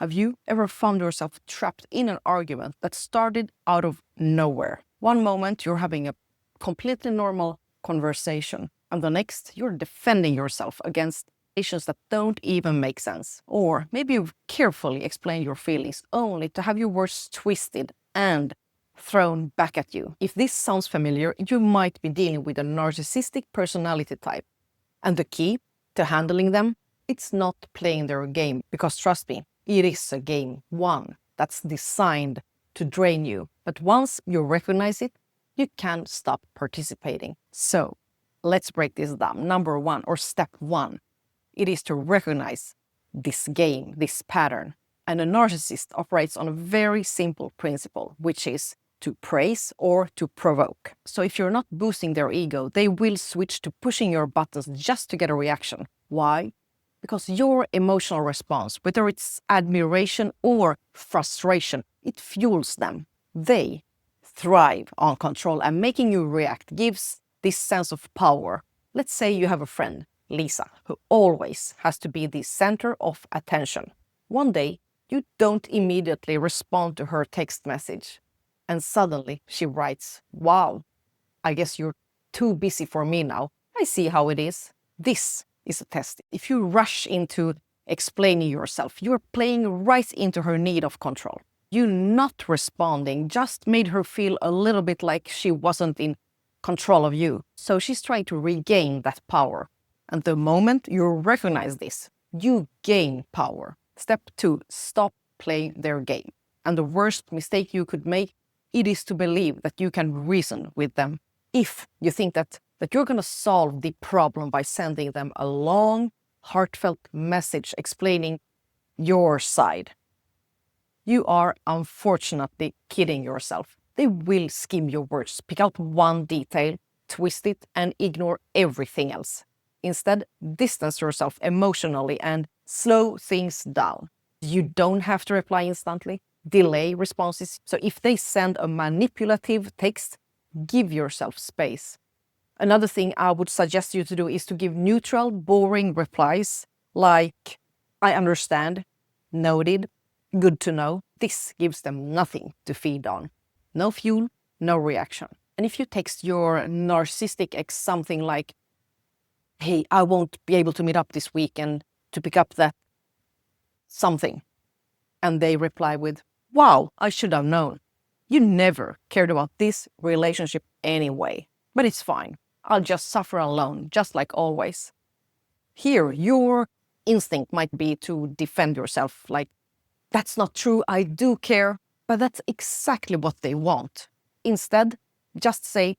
Have you ever found yourself trapped in an argument that started out of nowhere? One moment you're having a completely normal conversation, and the next you're defending yourself against actions that don't even make sense. Or maybe you've carefully explained your feelings only to have your words twisted and thrown back at you. If this sounds familiar, you might be dealing with a narcissistic personality type. And the key to handling them, it's not playing their game, because trust me, it is a game, one that's designed to drain you. But once you recognize it, you can't stop participating. So let's break this down. Number one, or step one, it is to recognize this game, this pattern. And a narcissist operates on a very simple principle, which is to praise or to provoke. So if you're not boosting their ego, they will switch to pushing your buttons just to get a reaction. Why? Because your emotional response, whether it's admiration or frustration, it fuels them. They thrive on control, and making you react gives this sense of power. Let's say you have a friend, Lisa, who always has to be the center of attention. One day, you don't immediately respond to her text message. And suddenly she writes, "Wow, I guess you're too busy for me now. I see how it is." This is a test. If you rush into explaining yourself, you're playing right into her need of control. You not responding just made her feel a little bit like she wasn't in control of you. So she's trying to regain that power. And the moment you recognize this, you gain power. Step two, stop playing their game. And the worst mistake you could make, it is to believe that you can reason with them. If you think that you're going to solve the problem by sending them a long, heartfelt message explaining your side, you are unfortunately kidding yourself. They will skim your words, pick out one detail, twist it, and ignore everything else. Instead, distance yourself emotionally and slow things down. You don't have to reply instantly. Delay responses. So if they send a manipulative text, give yourself space. Another thing I would suggest you to do is to give neutral, boring replies like, "I understand," "Noted," "Good to know." This gives them nothing to feed on. No fuel, no reaction. And if you text your narcissistic ex something like, "Hey, I won't be able to meet up this weekend to pick up that something," and they reply with, "Wow, I should have known. You never cared about this relationship anyway. But it's fine. I'll just suffer alone, just like always." Here, your instinct might be to defend yourself, like, "That's not true, I do care." But that's exactly what they want. Instead, just say,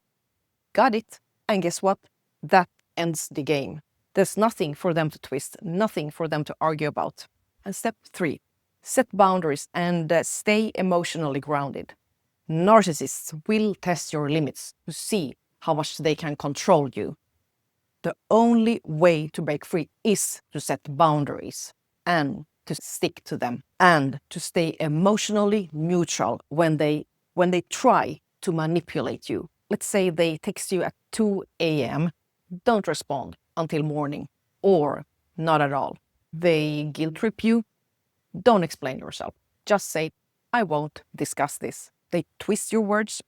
"Got it." And guess what? That ends the game. There's nothing for them to twist, nothing for them to argue about. And step three, set boundaries and stay emotionally grounded. Narcissists will test your limits to see how much they can control you. The only way to break free is to set boundaries and to stick to them, and to stay emotionally neutral when they try to manipulate you. Let's say they text you at 2 a.m. Don't respond until morning, or not at all. They guilt trip you. Don't explain yourself. Just say, "I won't discuss this." They twist your words.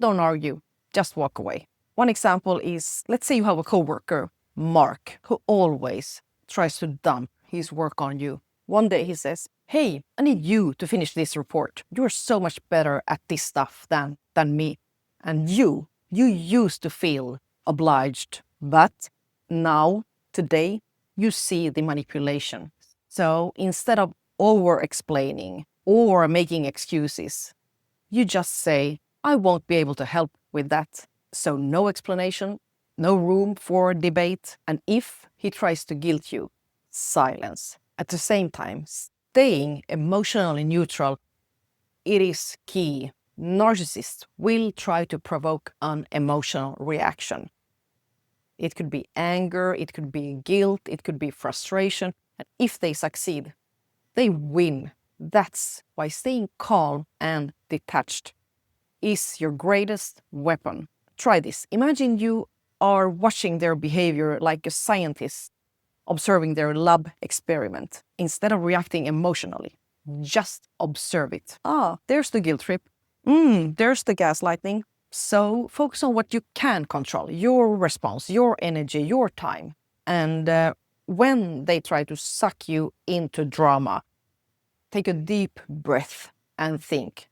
Don't argue. Just walk away. One example is, let's say you have a coworker, Mark, who always tries to dump his work on you. One day he says, "Hey, I need you to finish this report. You're so much better at this stuff than me." And you used to feel obliged. But now, today, you see the manipulation. So instead of over-explaining or making excuses, you just say, "I won't be able to help with that." So no explanation, no room for debate. And if he tries to guilt you, silence. At the same time, staying emotionally neutral, it is key. Narcissists will try to provoke an emotional reaction. It could be anger, it could be guilt, it could be frustration. And if they succeed, they win. That's why staying calm and detached is your greatest weapon. Try this. Imagine you are watching their behavior like a scientist observing their lab experiment. Instead of reacting emotionally, Just observe it. Ah, there's the guilt trip. There's the gaslighting. So focus on what you can control, your response, your energy, your time. And when they try to suck you into drama, take a deep breath and think,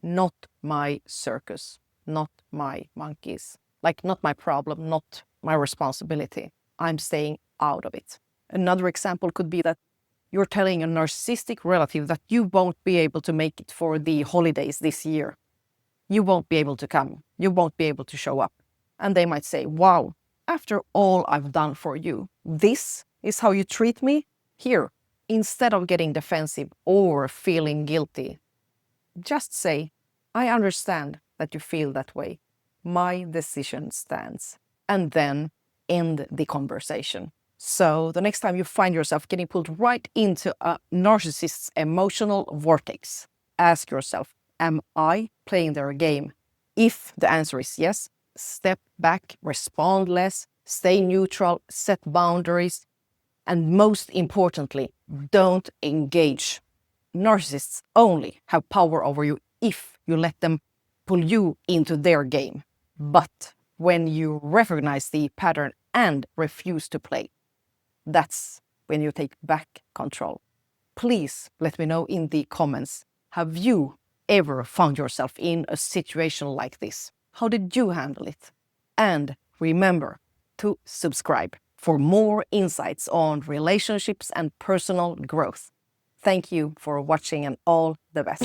not my circus, not my monkeys, like not my problem, not my responsibility. I'm staying out of it. Another example could be that you're telling a narcissistic relative that you won't be able to make it for the holidays this year. You won't be able to come. You won't be able to show up. And they might say, wow, after all I've done for you, this is how you treat me? Here, instead of getting defensive or feeling guilty, just say, I understand that you feel that way. My decision stands. And then end the conversation. So the next time you find yourself getting pulled right into a narcissist's emotional vortex, ask yourself, am I playing their game? If the answer is yes, step back, respond less, stay neutral, set boundaries, and most importantly, don't engage. Narcissists only have power over you if you let them pull you into their game. But when you recognize the pattern and refuse to play, that's when you take back control. Please let me know in the comments, have you ever found yourself in a situation like this? How did you handle it? And remember to subscribe for more insights on relationships and personal growth. Thank you for watching and all the best.